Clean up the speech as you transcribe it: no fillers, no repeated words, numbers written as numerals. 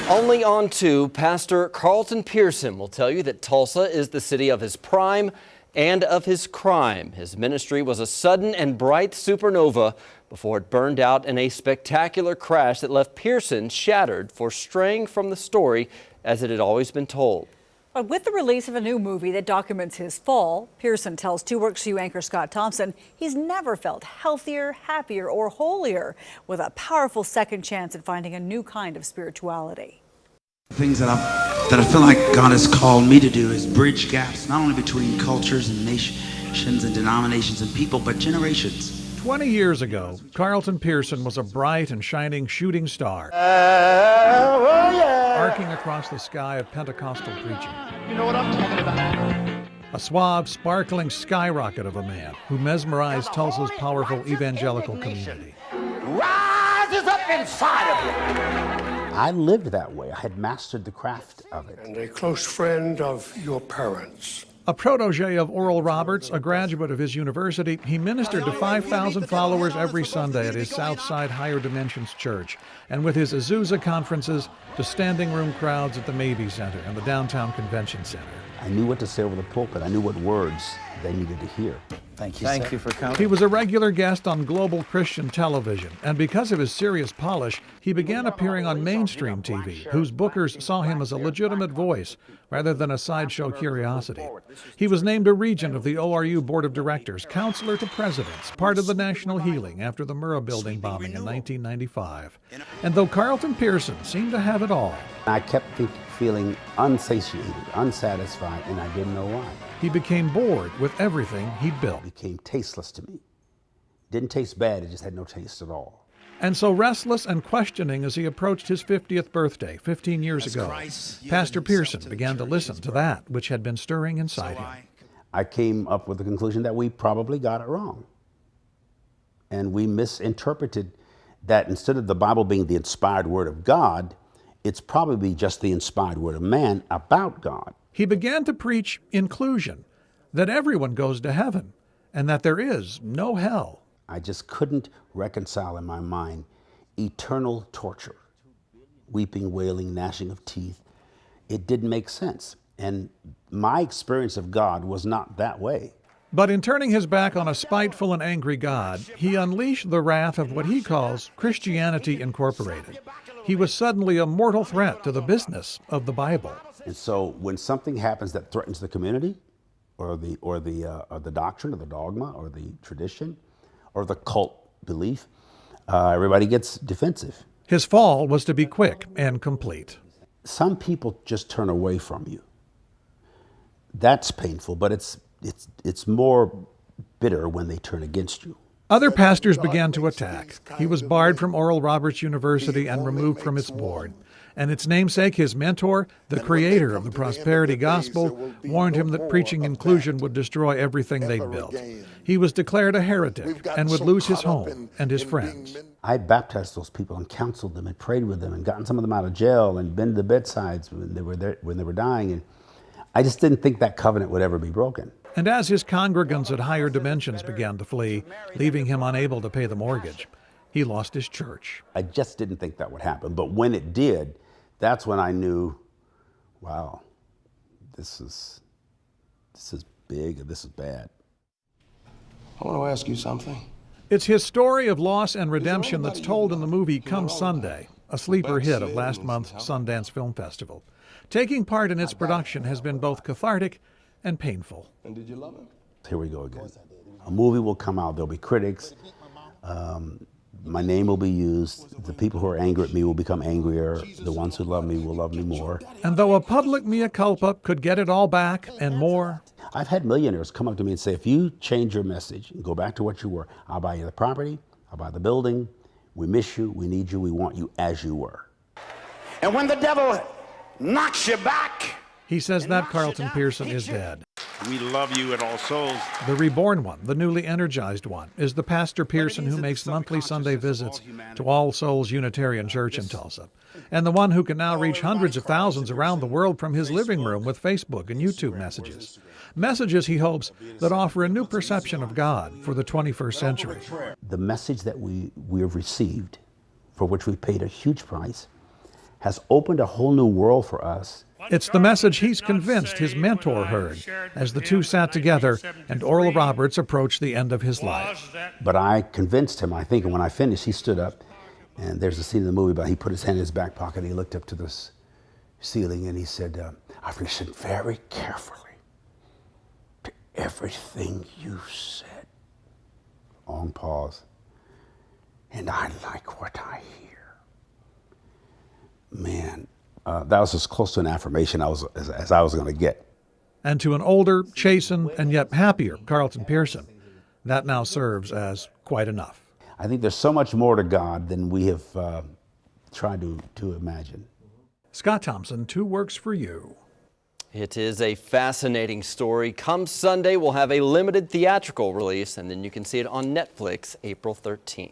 Only on two, Pastor Carlton Pearson will tell you that Tulsa is the city of his prime and of his crime. His ministry was a sudden and bright supernova before it burned out in a spectacular crash that left Pearson shattered for straying from the story as it had always been told. But with the release of a new movie that documents his fall, Pearson tells 2 Works 2 anchor Scott Thompson he's never felt healthier, happier, or holier, with a powerful second chance at finding a new kind of spirituality. Things that I feel like God has called me to do is bridge gaps, not only between cultures and nations and denominations and people, but generations. 20 years ago, Carlton Pearson was a bright and shining shooting star, arcing across the sky of Pentecostal preaching. You know what I'm talking about. A suave, sparkling skyrocket of a man who mesmerized Tulsa's powerful evangelical community. Rises up inside of you. I lived that way. I had mastered the craft of it. And a close friend of your parents. A protege of Oral Roberts, a graduate of his university, he ministered to 5,000 followers every Sunday at his Southside Higher Dimensions Church, and with his Azusa conferences to standing room crowds at the Mabee Center and the Downtown Convention Center. I knew what to say over the pulpit. I knew what words they needed to hear. Thank you, Thank you for coming. He was a regular guest on global Christian television, and because of his serious polish, he began appearing on mainstream TV, whose bookers saw him as a legitimate voice rather than a sideshow curiosity. He was named a regent of the ORU Board of Directors, counselor to presidents, part of the National Healing after the Murrah Building bombing in 1995. And though Carlton Pearson seemed to have it all, I kept feeling unsatiated, unsatisfied, and I didn't know why. he became bored with everything he'd built. It became tasteless to me. Didn't taste bad, it just had no taste at all. And so restless and questioning as he approached his 50th birthday 15 years ago, Pastor Pearson began to listen to that which had been stirring inside him. I came up with the conclusion that we probably got it wrong. And we misinterpreted that instead of the Bible being the inspired word of God, it's probably just the inspired word of man about God. He began to preach inclusion, that everyone goes to heaven, and that there is no hell. I just couldn't reconcile in my mind eternal torture, weeping, wailing, gnashing of teeth. It didn't make sense. And my experience of God was not that way. But in turning his back on a spiteful and angry God, he unleashed the wrath of what he calls Christianity Incorporated. He was suddenly a mortal threat to the business of the Bible. And so when something happens that threatens the community, or the doctrine, or the dogma, or the tradition, or the cult belief, everybody gets defensive. His fall was to be quick and complete. Some people just turn away from you. That's painful, but it's more bitter when they turn against you. Other pastors began to attack. He was barred from Oral Roberts University and removed from its board. And its namesake, his mentor, the creator of the prosperity gospel, warned him that preaching inclusion would destroy everything they'd built. He was declared a heretic and would lose his home and his friends. I baptized those people and counseled them and prayed with them and gotten some of them out of jail and been to the bedsides when they were dying. And I just didn't think that covenant would ever be broken. And as his congregants at Higher Dimensions began to flee, leaving him unable to pay the mortgage, he lost his church. I just didn't think that would happen. But when it did, that's when I knew, wow, this is big and this is bad. I want to ask you something. It's his story of loss and redemption that's told in the movie Come Sunday, a sleeper hit of last month's Sundance Film Festival. Taking part in its production has been both cathartic and painful. And did you love him? Here we go again. A movie will come out, there'll be critics, my name will be used, the people who are angry at me will become angrier, the ones who love me will love me more. And though a public mea culpa could get it all back and more, I've had millionaires come up to me and say, if you change your message and go back to what you were, I'll buy you the property, I'll buy the building, we miss you, we need you, we want you as you were. And when the devil knocks you back, he says that Carlton Pearson is dead. We love you at All Souls. The reborn one, the newly energized one, is the Pastor Pearson who makes monthly Sunday visits to All Souls Unitarian Church in Tulsa, and the one who can now reach hundreds of thousands around the world from his living room with Facebook and YouTube messages. Messages, he hopes, that offer a new perception of God for the 21st century. The message that we have received, for which we paid a huge price, has opened a whole new world for us. It's the message he's convinced his mentor heard as the two sat together and Oral Roberts approached the end of his life. But I convinced him, I think, and when I finished, he stood up, and there's a scene in the movie about he put his hand in his back pocket and he looked up to the ceiling and he said, I've listened very carefully to everything you said. Long pause. And I like what I hear. Man, that was as close to an affirmation as I was going to get. And to an older, chastened, and yet happier Carlton Pearson, that now serves as quite enough. I think there's so much more to God than we have tried to imagine. Scott Thompson, 2 Works for You. It is a fascinating story. Come Sunday, we'll have a limited theatrical release, and then you can see it on Netflix April 13th.